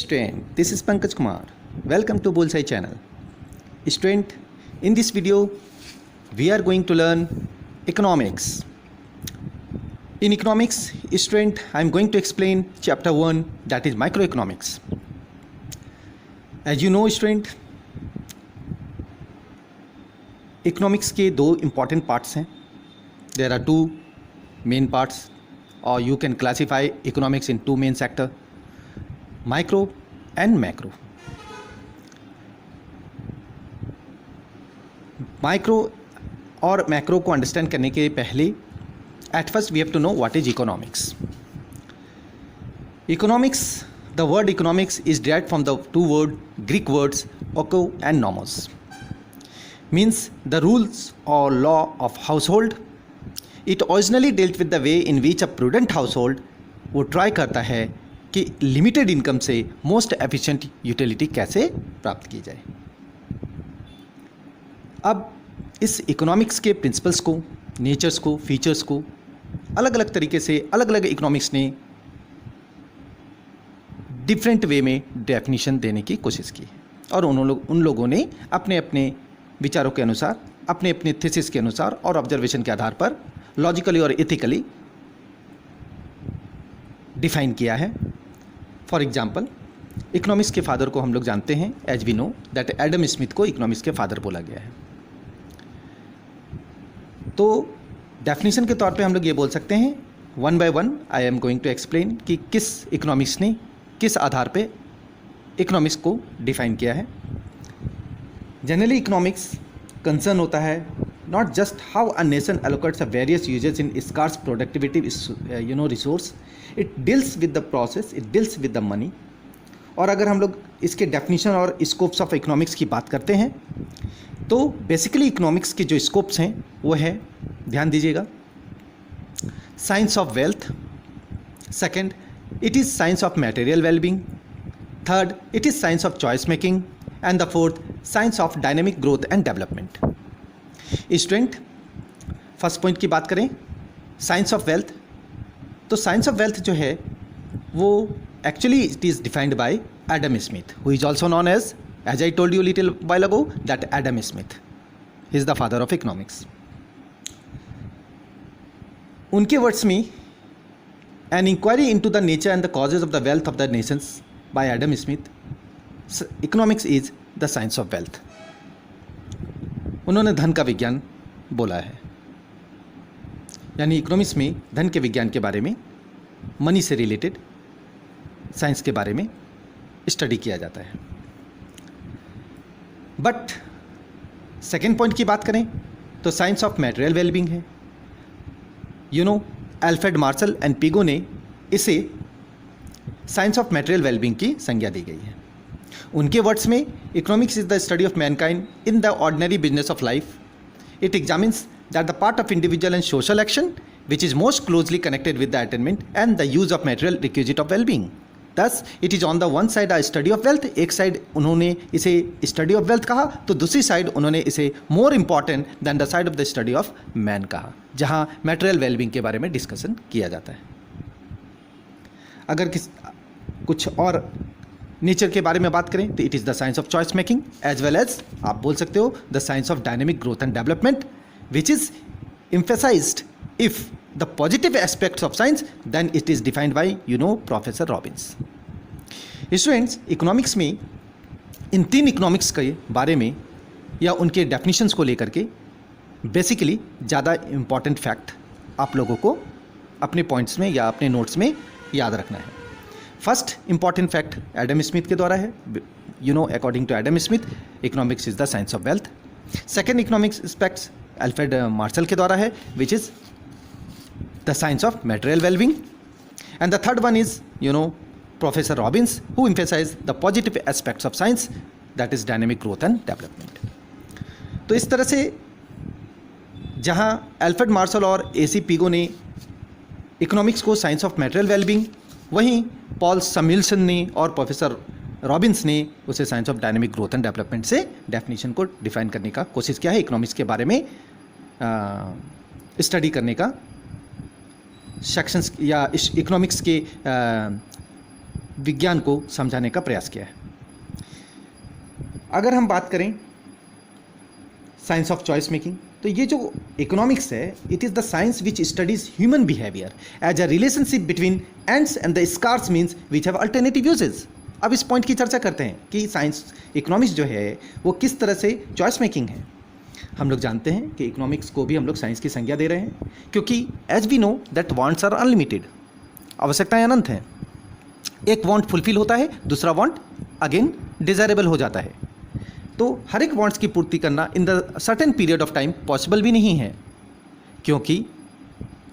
student, this is Pankaj Kumar. Welcome to Bullseye channel. Student, in this video we are going to learn economics. In economics, student, I am going to explain chapter 1, that is microeconomics. As you know student, economics के दो important parts हैं. There are two main parts, or you can classify economics in two main sectors, micro and macro. Micro और macro को understand करने के पहले at first we have to know what is economics. Economics, the word economics is derived from the two word Greek words oko and nomos. Means the rules और law of household. It originally dealt with the way in which a prudent household वो try करता है कि limited income से most efficient utility कैसे प्राप्त की जाए. अब इस इकोनॉमिक्स के प्रिंसिपल्स को, नेचर्स को, फीचर्स को अलग अलग तरीके से अलग अलग इकोनॉमिक्स ने डिफरेंट वे में डेफिनेशन देने की कोशिश की और उन लोगों ने अपने अपने विचारों के अनुसार, अपने अपने थीसिस के अनुसार और ऑब्जर्वेशन के आधार पर लॉजिकली और एथिकली डिफाइन किया है. फॉर एग्जाम्पल, इकोनॉमिक्स के फादर को हम लोग जानते हैं, as we know that Adam Smith को इकोनॉमिक्स के फादर बोला गया है. तो डेफिनेशन के तौर पे हम लोग ये बोल सकते हैं, one by one I am going to explain कि किस इकोनॉमिक्स ने किस आधार पे इकोनॉमिक्स को डिफाइन किया है. जनरली इकोनॉमिक्स कंसर्न होता है not just how a nation allocates a various uses in scarce productivity resource. It deals with the process, it deals with the money. और अगर हम लोग इसके डेफिनेशन और स्कोप्स ऑफ इकोनॉमिक्स की बात करते हैं तो बेसिकली इकोनॉमिक्स के जो स्कोप्स हैं वो है, ध्यान दीजिएगा, science of wealth. Second, it is science of material wellbeing. Third, it is science of choice making. And the fourth, science of dynamic growth and development. Student, first point की बात करें, साइंस ऑफ वेल्थ. तो science of wealth जो है वो actually it is defined by Adam Smith, who is also known as I told you a little while ago, that Adam Smith is the father of economics. उनके words में, an inquiry into the nature and the causes of the wealth of the nations by Adam Smith, economics is the science of wealth. उन्होंने धन का विज्ञान बोला है, यानी economics में धन के विज्ञान के बारे में, मनी से रिलेटेड साइंस के बारे में स्टडी किया जाता है. बट सेकेंड पॉइंट की बात करें तो साइंस ऑफ मटेरियल वेलबींग है. You know, Alfred Marshall and Pigou ने इसे साइंस ऑफ मटेरियल वेलबींग की संज्ञा दी गई है. उनके वर्ड्स में, economics is the study of Mankind in the ordinary business of life. It examines that the part of individual and social action which is most closely connected with the attainment and the use of material requisite of well-being. Thus, it is on the one side a study of wealth. एक side उन्होंने इसे study of wealth कहा, तो दूसरी side उन्होंने इसे more important than the side of the study of man कहा, जहाँ मटेरियल वेलबींग के बारे में डिस्कशन किया जाता है. अगर कुछ और नेचर के बारे में बात करें तो it is the science of choice making, as well as आप बोल सकते हो the science of dynamic growth and development, which is emphasized if the positive aspects of science, then it is defined by Professor Robbins. Students, economics में इन तीन economics के बारे में या उनके डेफिनेशंस को लेकर के बेसिकली ज़्यादा इम्पॉर्टेंट फैक्ट आप लोगों को अपने पॉइंट्स में या अपने नोट्स में याद रखना है. First important fact Adam Smith के द्वारा है. According to Adam Smith, economics is the science of wealth. Second economics aspects Alfred Marshall के द्वारा है, which is the science of material well-being. And the third one is Professor Robbins, who emphasized the positive aspects of science, that is dynamic growth and development. तो इस तरह से जहाँ Alfred Marshall और AC Pigou ने economics को science of material wellbeing, वहीं Paul समिल्सन ने और प्रोफेसर रॉबिन्स ने उसे science of dynamic growth and development से डेफिनेशन को डिफाइन करने का कोशिश किया है, इकोनॉमिक्स के बारे में स्टडी करने का सेक्शंस या इकोनॉमिक्स के विज्ञान को समझाने का प्रयास किया है। अगर हम बात करें साइंस ऑफ चॉइस मेकिंग, तो ये जो इकोनॉमिक्स है, it is the science which studies human behaviour as a relationship between ends and the scarce means which have alternative uses. अब इस पॉइंट की चर्चा करते हैं कि साइंस इकोनॉमिक्स जो है वो किस तरह से चॉइस मेकिंग है। हम लोग जानते हैं कि इकोनॉमिक्स को भी हम लोग साइंस की संज्ञा दे रहे हैं, क्योंकि as we know that wants are unlimited, आवश्यकताएं अनंत हैं। एक वांट फुलफिल होता है, दूसरा वांट अगेन डिजायरेबल हो जाता है। तो हर एक वांट्स की पूर्ति करना in the certain period of time possible भी नहीं है, क्योंकि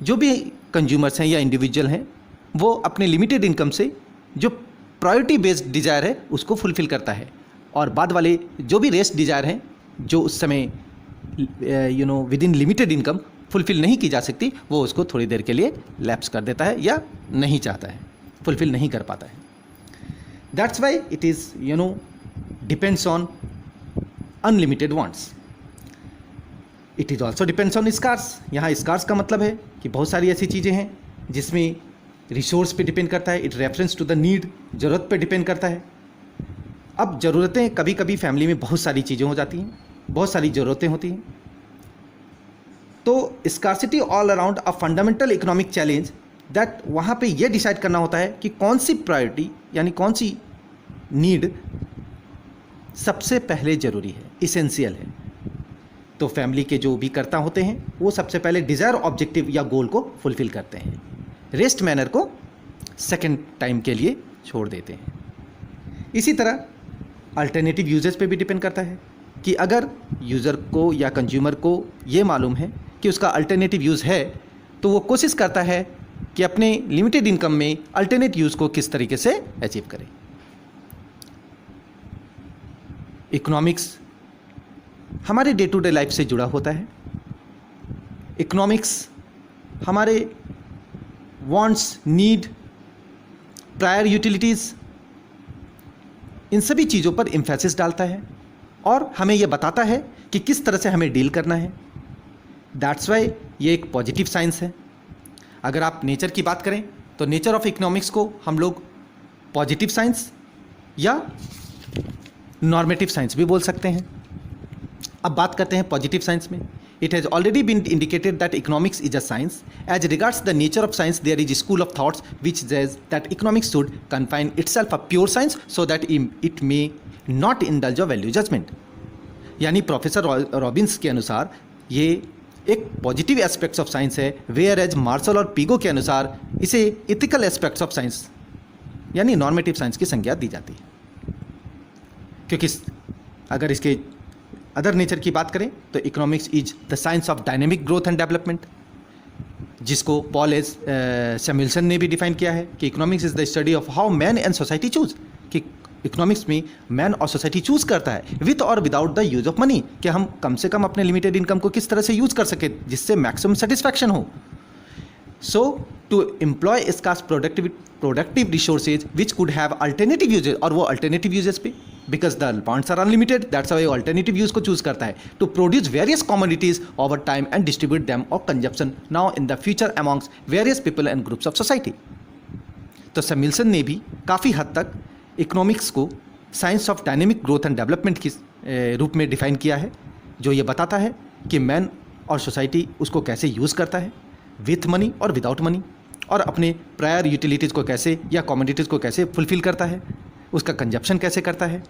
जो भी कंज्यूमर्स हैं या इंडिविजुअल हैं वो अपने लिमिटेड इनकम से जो प्रायोरिटी बेस्ड डिज़ायर है उसको फुलफिल करता है, और बाद वाले जो भी रेस्ट डिज़ायर हैं जो उस समय with in limited income fulfil नहीं की जा सकती, वो उसको थोड़ी देर के लिए लैप्स कर देता है या नहीं चाहता है, फुलफिल नहीं कर पाता है। That's why it is depends on unlimited wants. It is also depends on scarce. यहाँ स्कार्स का मतलब है कि बहुत सारी ऐसी चीज़ें हैं जिसमें रिसोर्स पे डिपेंड करता है, it reference to the need, ज़रूरत पे डिपेंड करता है। अब ज़रूरतें कभी कभी फैमिली में बहुत सारी चीज़ें हो जाती हैं, बहुत सारी ज़रूरतें होती हैं, तो scarcity all around a fundamental economic challenge that वहाँ पे ये डिसाइड करना होता है कि कौन सी प्रायोरिटी यानी कौन सी नीड सबसे पहले ज़रूरी है, इसेंशियल है। तो फैमिली के जो भी कर्ता होते हैं वो सबसे पहले डिज़ायर ऑब्जेक्टिव या गोल को फुलफिल करते हैं, रेस्ट मैनर को सेकेंड टाइम के लिए छोड़ देते हैं। इसी तरह अल्टरनेटिव यूजेस पे भी डिपेंड करता है कि अगर यूज़र को या कंज्यूमर को ये मालूम है कि उसका अल्टरनेटिव यूज़ है, तो वो कोशिश करता है कि अपने लिमिटेड इनकम में अल्टरनेट यूज़ को किस तरीके से अचीव करे। इकोनॉमिक्स हमारे डे टू डे लाइफ से जुड़ा होता है। इकोनॉमिक्स हमारे वांट्स, नीड, प्रायर यूटिलिटीज़, इन सभी चीज़ों पर एम्फेसिस डालता है और हमें यह बताता है कि किस तरह से हमें डील करना है। दैट्स वाई ये एक पॉजिटिव साइंस है। अगर आप नेचर की बात करें तो नेचर ऑफ इकोनॉमिक्स को हम लोग पॉजिटिव साइंस या नॉर्मेटिव साइंस भी बोल सकते हैं। अब बात करते हैं पॉजिटिव साइंस में। It has already been indicated that economics is a science. As regards the nature of science there is school of thoughts which says that economics should confine itself a pure science so that it may not indulge a value judgement. यानी professor Robbins के अनुसार ये एक positive aspects of science है, where as martial और पीगो के अनुसार इसे इथिकल एस्पेक्ट्स ऑफ साइंस यानी नॉर्मेटिव साइंस की संज्ञा दी जाती है। क्योंकि अगर इसके अदर नेचर की बात करें तो economics is the science of dynamic growth and development, जिसको पॉल एस सैमुएल्सन ने भी डिफाइन किया है कि economics is the study of how man and society choose, कि इकोनॉमिक्स में मैन और सोसाइटी चूज करता है विथ और without the use of money, कि हम कम से कम अपने लिमिटेड इनकम को किस तरह से यूज कर सके जिससे मैक्सिमम सेटिस्फैक्शन हो। So to employ scarce productive resources which could have alternative uses, और वो अल्टरनेटिव यूजेज पे because the wants are unlimited, that's why alternative use को चूज करता है to produce various commodities over time and distribute them और consumption now in the future amongst various people and groups of society. तो Samuelson ने भी काफ़ी हद तक इकोनॉमिक्स को science of dynamic growth and development की रूप में डिफाइन किया है, जो ये बताता है कि मैन और सोसाइटी उसको कैसे यूज़ करता है विथ मनी और विदाउट मनी, और अपने प्रायर यूटिलिटीज़ को कैसे या कमोडिटीज़ को कैसे फुलफिल करता है, उसका कंजप्शन कैसे करता है।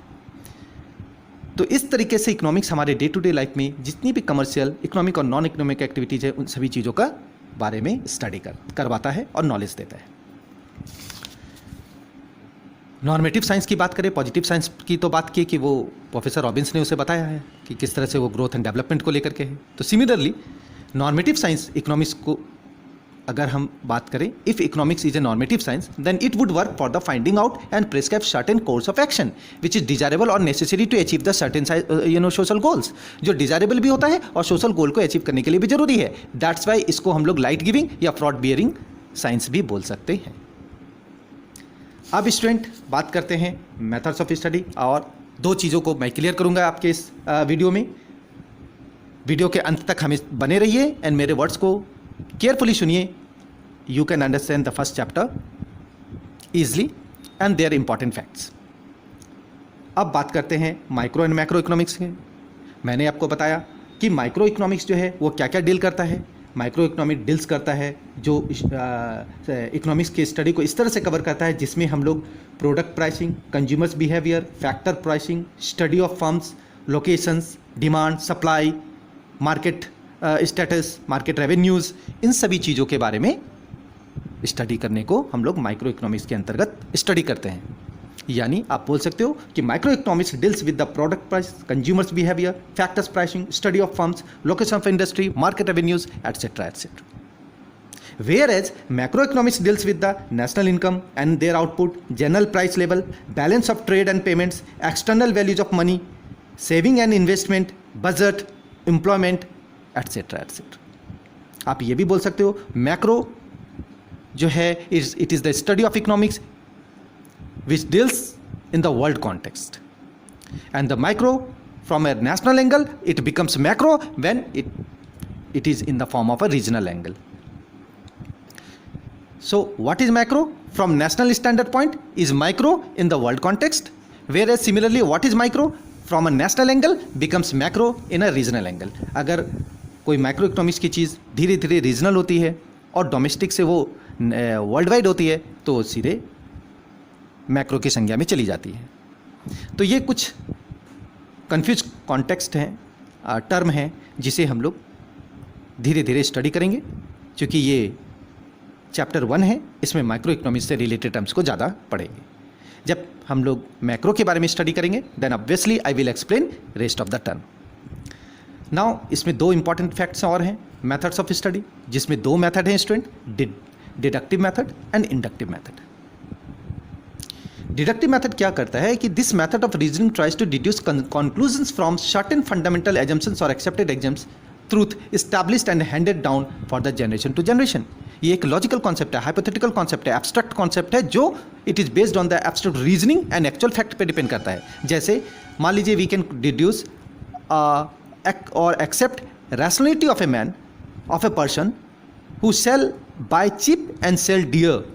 तो इस तरीके से इकोनॉमिक्स हमारे डे टू डे लाइफ में जितनी भी कमर्शियल, इकोनॉमिक और नॉन इकोनॉमिक एक्टिविटीज़ है उन सभी चीज़ों का बारे में स्टडी करवाता है और नॉलेज देता है। नॉर्मेटिव साइंस की बात करें, पॉजिटिव साइंस की तो बात की कि वो प्रोफेसर रॉबिन्स ने उसे बताया है कि किस तरह से वो ग्रोथ एंड डेवलपमेंट को लेकर के है। तो सिमिलरली नॉर्मेटिव साइंस इकोनॉमिक्स को अगर हम बात करें, if economics is a normative science then it would work for the finding out and prescribe certain course of action which is desirable और necessary to achieve the certain social goals, जो desirable भी होता है और social goal को achieve करने के लिए भी जरूरी है। दैट्स वाई इसको हम लोग लाइट गिविंग या फ्रॉड बियरिंग साइंस भी बोल सकते हैं। अब स्टूडेंट बात करते हैं मेथड्स ऑफ स्टडी, और दो चीज़ों को मैं क्लियर करूंगा आपके इस वीडियो में। वीडियो के अंत तक हमें बने रहिए एंड मेरे वर्ड्स को केयरफुली सुनिए। You can understand the first chapter easily. And there important facts. अब बात करते हैं माइक्रो एंड मैक्रो इकोनॉमिक्स के। मैंने आपको बताया कि माइक्रो इकोनॉमिक्स जो है वो क्या क्या डील करता है। माइक्रो इकोनॉमिक डील्स करता है जो इकोनॉमिक्स के स्टडी को इस तरह से कवर करता है जिसमें हम लोग product pricing, consumers behaviour, factor pricing, study of firms, locations, demand, supply, market status, market revenues, इन सभी चीज़ों के बारे में स्टडी करने को हम लोग माइक्रो इकोनॉमिक्स के अंतर्गत स्टडी करते हैं। यानी आप बोल सकते हो कि micro economics deals with the product price, consumers behaviour, factors pricing, study of firms, location of industry, market revenues, etcetera etcetera. Whereas macroeconomics deals with the national income and their output, general price level, balance of trade and payments, external values of money, saving and investment, budget, employment, etc. etc. आप ये भी बोल सकते हो macro जो है it is the study of economics which deals in the world context, and the micro from a national angle it becomes macro when it is in the form of a regional angle. So what is macro from national standard point is micro in the world context, whereas similarly what is micro from a national angle becomes macro in a regional angle. अगर कोई micro economics की चीज़ धीरे धीरे regional होती है और domestic से वो वर्ल्ड वाइड होती है तो सीधे मैक्रो की संज्ञा में चली जाती है। तो ये कुछ कंफ्यूज कॉन्टेक्स्ट हैं, टर्म हैं जिसे हम लोग धीरे धीरे स्टडी करेंगे। क्योंकि ये चैप्टर 1 है, इसमें माइक्रो इकोनॉमिक्स से रिलेटेड टर्म्स को ज़्यादा पढ़ेंगे। जब हम लोग मैक्रो के बारे में स्टडी करेंगे then obviously I will explain rest of the term. Now इसमें 2 इंपॉर्टेंट फैक्ट्स और हैं मेथड्स ऑफ स्टडी, जिसमें 2 मेथड हैं student, deductive method and inductive method. Deductive method क्या करता है कि this method of reasoning tries to deduce conclusions from certain fundamental assumptions और accepted axioms truth established and handed down for the generation to generation. ये एक logical concept है, hypothetical concept है, abstract concept है जो it is based on the abstract reasoning and actual fact पे depend करता है। जैसे मान लीजिए वी कैन डिड्यूस और accept rationality of a man, of a person who sell buy cheap and sell dear,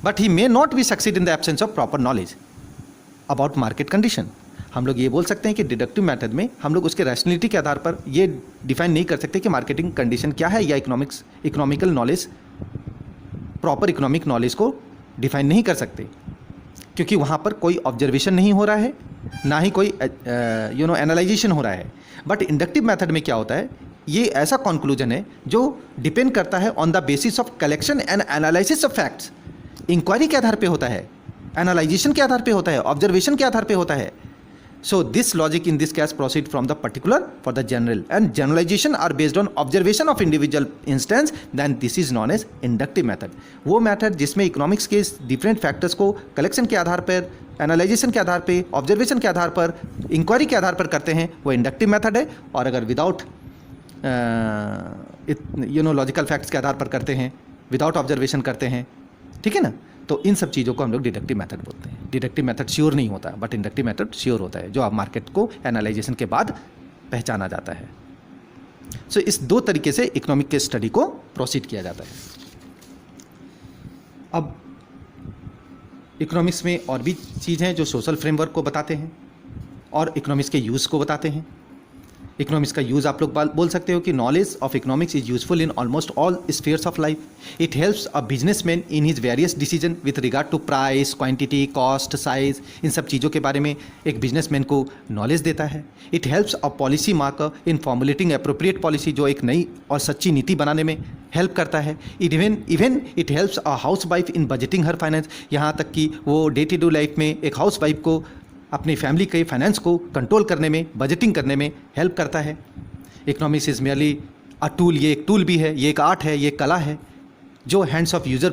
but he may not be succeed in the absence of proper knowledge about market condition। हम लोग ये बोल सकते हैं कि deductive method में हम लोग उसके रैशनलिटी के आधार पर ये डिफाइन नहीं कर सकते कि मार्केटिंग कंडीशन क्या है, या economical knowledge, proper economic knowledge को डिफाइन नहीं कर सकते, क्योंकि वहाँ पर कोई ऑब्जर्वेशन नहीं हो रहा है, ना ही कोई एनालाइजेशन हो रहा है। बट इंडक्टिव मेथड में क्या होता है, ये ऐसा कंक्लूजन है जो डिपेंड करता है on the basis of collection and analysis of facts. Inquiry के आधार पे होता है, एनालाइजेशन के आधार पे होता है, ऑब्जर्वेशन के आधार पे होता है। So this logic in this case proceed from the particular for the general, and generalization are based on observation of individual instance, then this is known as inductive method. वो मेथड जिसमें economics के different factors को collection के आधार पर, analysation के आधार पर, ऑब्जर्वेशन के आधार पर, इंक्वायरी के आधार पर करते हैं, वो इंडक्टिव मेथड है। और अगर विदाउट लॉजिकल फैक्ट्स के आधार पर करते हैं, विदाउट ऑब्जर्वेशन करते हैं, ठीक है ना, तो इन सब चीज़ों को हम लोग डिडक्टिव मेथड बोलते हैं। डिडक्टिव मेथड श्योर नहीं होता, बट इंडक्टिव मेथड श्योर होता है, जो आप मार्केट को एनालाइजेशन के बाद पहचाना जाता है। सो इस 2 तरीके से इकोनॉमिक के स्टडी को प्रोसीड किया जाता है। अब इकोनॉमिक्स में और भी चीज़ हैं जो सोशल फ्रेमवर्क को बताते हैं और इकोनॉमिक्स के यूज़ को बताते हैं। इकोनॉमिक्स का यूज़ आप लोग बोल सकते हो कि knowledge of economics is useful in almost all spheres of life. It helps a businessman in his various decision with regard to price, quantity, cost, size, इन सब चीज़ों के बारे में एक बिजनेसमैन को नॉलेज देता है। It helps a policy maker in formulating appropriate policy, जो एक नई और सच्ची नीति बनाने में हेल्प करता है। Even it helps a house wife in budgeting her finance, यहाँ तक कि वो डे टू डे लाइफ में एक हाउस वाइफ को अपनी फैमिली के फाइनेंस को कंट्रोल करने में, बजटिंग करने में हेल्प करता है। Economics is merely a tool, ये एक टूल भी है, ये एक आर्ट है, ये एक कला है जो हैंड्स ऑफ यूज़र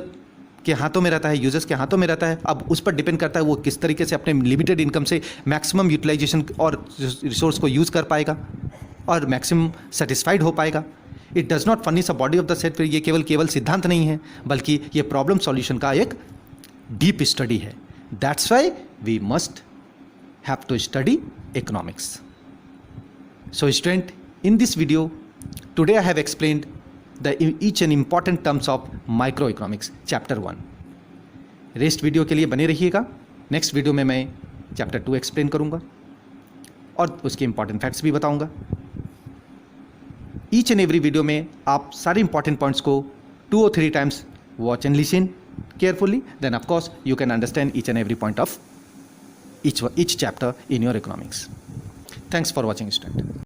के हाथों में रहता है, यूजर्स के हाथों में रहता है। अब उस पर डिपेंड करता है वो किस तरीके से अपने लिमिटेड इनकम से मैक्सिमम यूटिलाइजेशन और रिसोर्स को यूज़ कर पाएगा और मैक्सिमम सेटिस्फाइड हो पाएगा। It does not furnish a body of the set. ये केवल सिद्धांत नहीं है, बल्कि ये प्रॉब्लम सॉल्यूशन का एक डीप स्टडी है। That's why we must have to study economics. So student, in this video today I have explained the each and important terms of microeconomics chapter 1. Rest video के लिए बने रहिएगा। Next video में मैं chapter 2 explain करूँगा और उसके important facts भी बताऊँगा। ईच एंड एवरी वीडियो में आप सारे इंपॉर्टेंट पॉइंट्स को 2 or 3 times watch and listen carefully, then of course you can understand each and every point of each chapter in your economics. Thanks for watching, student.